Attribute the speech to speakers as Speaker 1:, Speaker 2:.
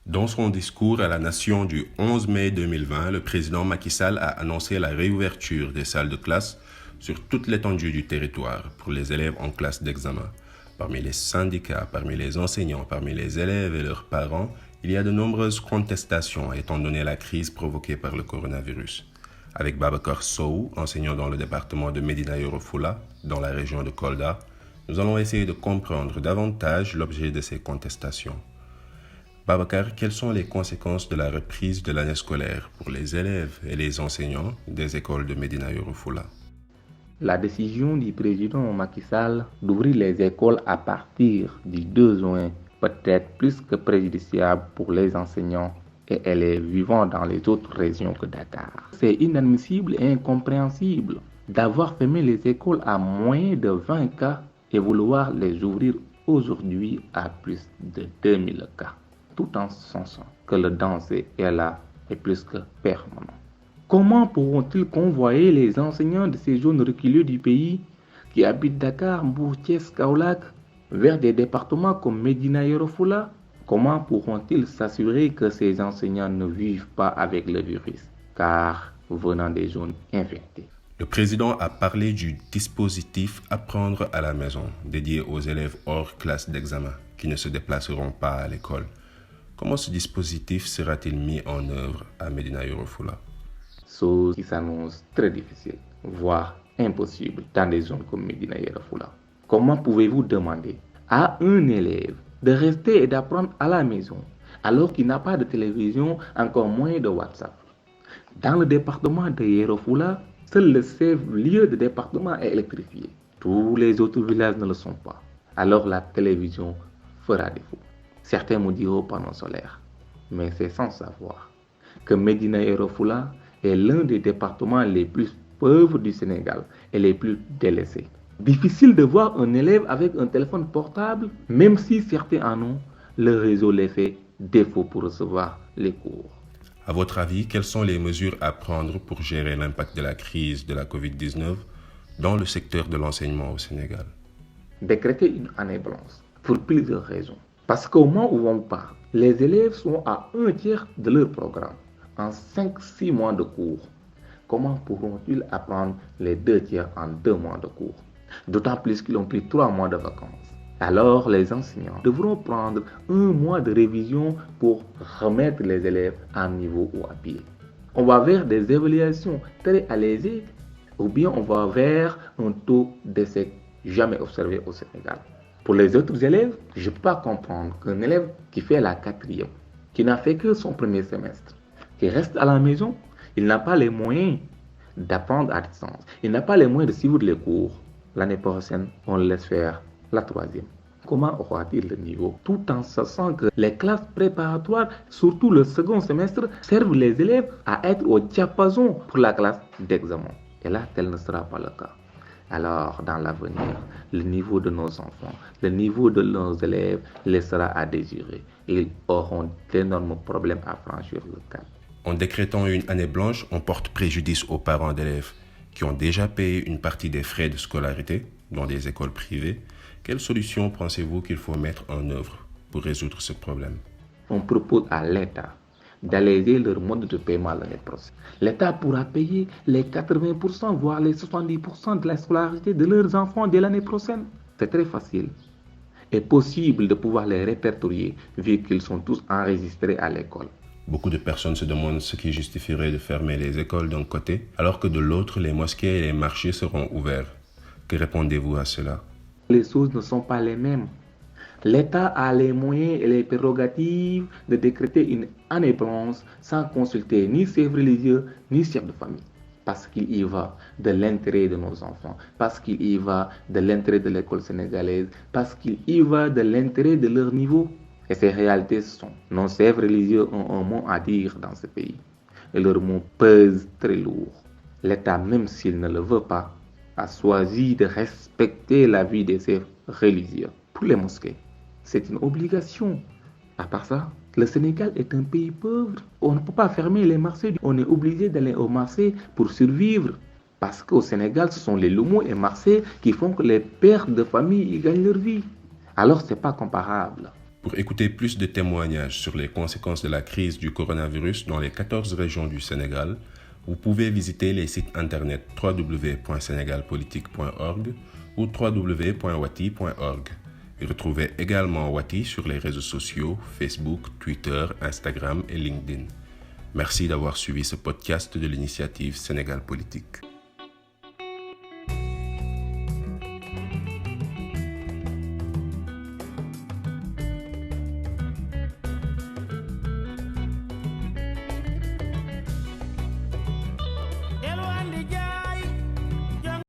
Speaker 1: Dans son discours à la nation du 11 mai 2020, le président Macky Sall a annoncé la réouverture des salles de classe sur toute l'étendue du territoire pour les élèves en classe d'examen. Parmi les syndicats, parmi les enseignants, parmi les élèves et leurs parents, il y a de nombreuses contestations étant donné la crise provoquée par le coronavirus. Avec Babacar Sow, enseignant dans le département de Médina Yoro Foulah, dans la région de Kolda, nous allons essayer de comprendre davantage l'objet de ces contestations. Babacar, quelles sont les conséquences de la reprise de l'année scolaire pour les élèves et les enseignants des écoles de Médina Yoro Foulah?
Speaker 2: La décision du président Macky Sall d'ouvrir les écoles à partir du 2 juin peut être plus que préjudiciable pour les enseignants et élèves vivant dans les autres régions que Dakar. C'est inadmissible et incompréhensible d'avoir fermé les écoles à moins de 20 cas et vouloir les ouvrir aujourd'hui à plus de 2000 cas, tout en sachant que le danger est là et plus que permanent. Comment pourront-ils convoyer les enseignants de ces zones reculées du pays qui habitent Dakar, Mbour, Thiès, Kaolack vers des départements comme Médina Yoro Foulah? Comment pourront-ils s'assurer que ces enseignants ne vivent pas avec le virus, car venant des zones infectées?
Speaker 1: Le président a parlé du dispositif Apprendre à la maison, dédié aux élèves hors classe d'examen, qui ne se déplaceront pas à l'école. Comment ce dispositif sera-t-il mis en œuvre à Médina Yoro Foulah?
Speaker 2: Chose qui s'annonce très difficile, voire impossible dans des zones comme Médina Yoro Foulah. Comment pouvez-vous demander à un élève de rester et d'apprendre à la maison alors qu'il n'a pas de télévision, encore moins de WhatsApp? Dans le département de Yoro Foulah, seul le chef-lieu de département est électrifié. Tous les autres villages ne le sont pas. Alors la télévision fera défaut. Certains me diront panneau solaire, mais c'est sans savoir que Médina Yoro Foulah est l'un des départements les plus pauvres du Sénégal et les plus délaissés. Difficile de voir un élève avec un téléphone portable, même si certains en ont, le réseau les fait défaut pour recevoir les cours.
Speaker 1: À votre avis, quelles sont les mesures à prendre pour gérer l'impact de la crise de la COVID-19 dans le secteur de l'enseignement au Sénégal?
Speaker 2: Décréter une année blanche pour plusieurs raisons. Parce qu'au moment où on parle, les élèves sont à un tiers de leur programme. En 5-6 mois de cours, comment pourront-ils apprendre les 2 tiers en 2 mois de cours? D'autant plus qu'ils ont pris 3 mois de vacances. Alors les enseignants devront prendre 1 mois de révision pour remettre les élèves à niveau ou à pied. On va vers des évaluations très allégées ou bien on va vers un taux d'échec jamais observé au Sénégal. Pour les autres élèves, je ne peux pas comprendre qu'un élève qui fait la 4e, qui n'a fait que son premier semestre, qui reste à la maison, il n'a pas les moyens d'apprendre à distance. Il n'a pas les moyens de suivre les cours. L'année prochaine, on le laisse faire la 3e. Comment aura-t-il le niveau? Tout en sachant que les classes préparatoires, surtout le second semestre, servent les élèves à être au diapason pour la classe d'examen. Et là, tel ne sera pas le cas. Alors, dans l'avenir, le niveau de nos enfants, le niveau de nos élèves laissera à désirer. Ils auront d'énormes problèmes à franchir le cap.
Speaker 1: En décrétant une année blanche, on porte préjudice aux parents d'élèves qui ont déjà payé une partie des frais de scolarité dans des écoles privées. Quelle solution pensez-vous qu'il faut mettre en œuvre pour résoudre ce problème?
Speaker 2: On propose à l'État d'alléger leur mode de paiement l'année prochaine. L'État pourra payer les 80%, voire les 70% de la scolarité de leurs enfants dès l'année prochaine. C'est très facile et possible de pouvoir les répertorier vu qu'ils sont tous enregistrés à l'école.
Speaker 1: Beaucoup de personnes se demandent ce qui justifierait de fermer les écoles d'un côté, alors que de l'autre, les mosquées et les marchés seront ouverts. Que répondez-vous à cela?
Speaker 2: Les choses ne sont pas les mêmes. L'État a les moyens et les prérogatives de décréter une année blanche sans consulter ni chefs religieux ni chefs de famille. Parce qu'il y va de l'intérêt de nos enfants, parce qu'il y va de l'intérêt de l'école sénégalaise, parce qu'il y va de l'intérêt de leur niveau. Et ces réalités sont. Nos chefs religieux ont un mot à dire dans ce pays. Et leur mot pèse très lourd. L'État, même s'il ne le veut pas, a choisi de respecter la vie des chefs religieux. Pour les mosquées, c'est une obligation. À part ça, le Sénégal est un pays pauvre. On ne peut pas fermer les marchés. On est obligé d'aller au marché pour survivre. Parce qu'au Sénégal, ce sont les lumos et marchés qui font que les pères de famille gagnent leur vie. Alors, ce n'est pas comparable.
Speaker 1: Pour écouter plus de témoignages sur les conséquences de la crise du coronavirus dans les 14 régions du Sénégal, vous pouvez visiter les sites internet www.senegalpolitique.org ou www.wati.org. Et retrouvez également Wati sur les réseaux sociaux Facebook, Twitter, Instagram et LinkedIn. Merci d'avoir suivi ce podcast de l'initiative Sénégal Politique.